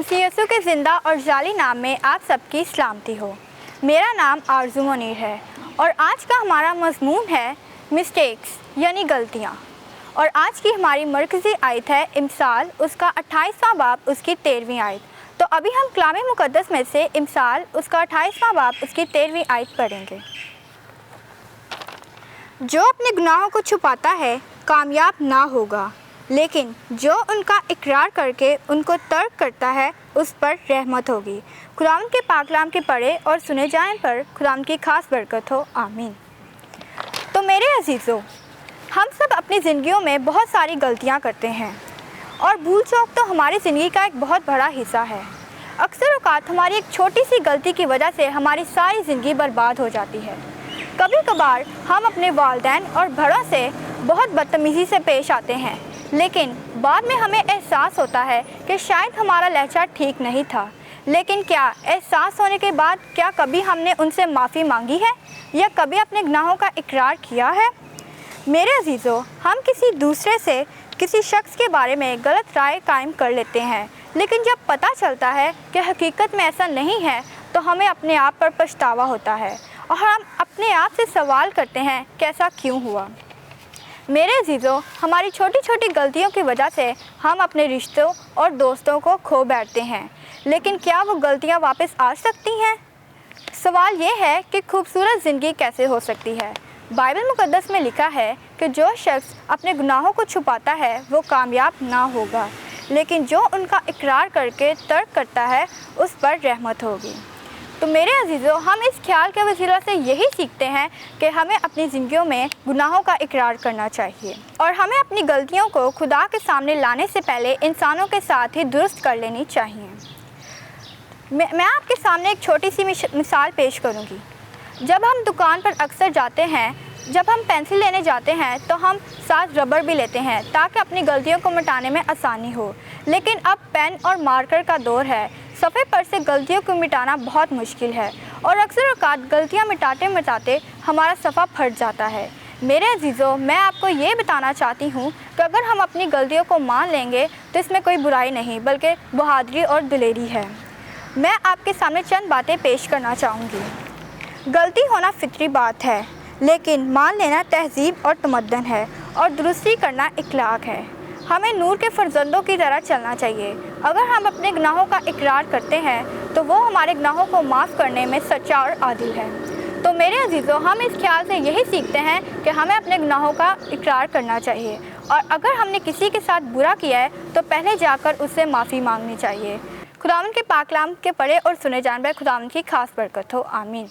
मसीह यीशु के ज़िंदा और जाली नाम में आप सबकी सलामती हो। मेरा नाम आरज़ू मुनीर है और आज का हमारा मज़मून है मिस्टेक्स यानी गलतियाँ। और आज की हमारी मरकज़ी आयत है इमसाल उसका 28वां बाब उसकी 13वीं आयत। तो अभी हम कलाम मुक़द्दस में से इमसाल उसका 28वां बाब उसकी 13वीं आयत पढ़ेंगे। जो अपने गुनाहों को छुपाता है कामयाब ना होगा, लेकिन जो उनका इकरार करके उनको तर्क करता है उस पर रहमत होगी। खुदावंद के पाक कलाम के पढ़े और सुने जाने पर खुदावंद की खास बरकत हो, आमीन। तो मेरे अजीज़ों, हम सब अपनी ज़िंदगियों में बहुत सारी गलतियां करते हैं और भूल चूक तो हमारी ज़िंदगी का एक बहुत बड़ा हिस्सा है। अक्सर औक़ात हमारी एक छोटी सी गलती की वजह से हमारी सारी ज़िंदगी बर्बाद हो जाती है। कभी कभार हम अपने वालिदैन और बड़ों से बहुत बदतमीज़ी से पेश आते हैं, लेकिन बाद में हमें एहसास होता है कि शायद हमारा लहजा ठीक नहीं था। लेकिन क्या एहसास होने के बाद क्या कभी हमने उनसे माफ़ी मांगी है या कभी अपने गुनाहों का इकरार किया है? मेरे अजीज़ों, हम किसी दूसरे से किसी शख्स के बारे में गलत राय कायम कर लेते हैं, लेकिन जब पता चलता है कि हकीकत में ऐसा नहीं है तो हमें अपने आप पर पछतावा होता है और हम अपने आप से सवाल करते हैं कि ऐसा क्यों हुआ। मेरे अजीज़ों, हमारी छोटी छोटी गलतियों की वजह से हम अपने रिश्तों और दोस्तों को खो बैठते हैं, लेकिन क्या वो गलतियां वापस आ सकती हैं? सवाल ये है कि खूबसूरत ज़िंदगी कैसे हो सकती है। बाइबल मुक़द्दस में लिखा है कि जो शख्स अपने गुनाहों को छुपाता है वो कामयाब ना होगा, लेकिन जो उनका इकरार करके तर्क करता है उस पर रहमत होगी। तो मेरे अजीज़ों, हम इस ख्याल के वसीला से यही सीखते हैं कि हमें अपनी ज़िंदगियों में गुनाहों का इकरार करना चाहिए और हमें अपनी गलतियों को खुदा के सामने लाने से पहले इंसानों के साथ ही दुरुस्त कर लेनी चाहिए। मैं आपके सामने एक छोटी सी मिसाल पेश करूँगी। जब हम दुकान पर अक्सर जाते हैं, जब हम पेंसिल लेने जाते हैं तो हम साथ रबड़ भी लेते हैं ताकि अपनी गलतियों को मिटाने में आसानी हो। लेकिन अब पेन और मार्कर का दौर है। सफ़े पर से गलतियों को मिटाना बहुत मुश्किल है और अक्सर औक़ात गलतियाँ मिटाते मिटाते हमारा सफ़ा फट जाता है। मेरे अजीज़ों, मैं आपको ये बताना चाहती हूँ कि अगर हम अपनी गलतियों को मान लेंगे तो इसमें कोई बुराई नहीं बल्कि बहादुरी और दिलेरी है। मैं आपके सामने चंद बातें पेश करना चाहूँगी। गलती होना फितरी बात है, लेकिन मान लेना तहज़ीब और तमद्दन है और दुरुस्ती करना इखलाक है। हमें नूर के फर्जंदों की तरह चलना चाहिए। अगर हम अपने गुनाहों का इकरार करते हैं तो वो हमारे गुनाहों को माफ़ करने में सच्चा और आदिल है। तो मेरे अजीज़ों, हम इस ख्याल से यही सीखते हैं कि हमें अपने गुनाहों का इकरार करना चाहिए और अगर हमने किसी के साथ बुरा किया है तो पहले जाकर उससे माफ़ी मांगनी चाहिए। खुदावंद के पाक कलाम के पढ़े और सुने जाने पर खुदावंद की खास बरकत हो, आमीन।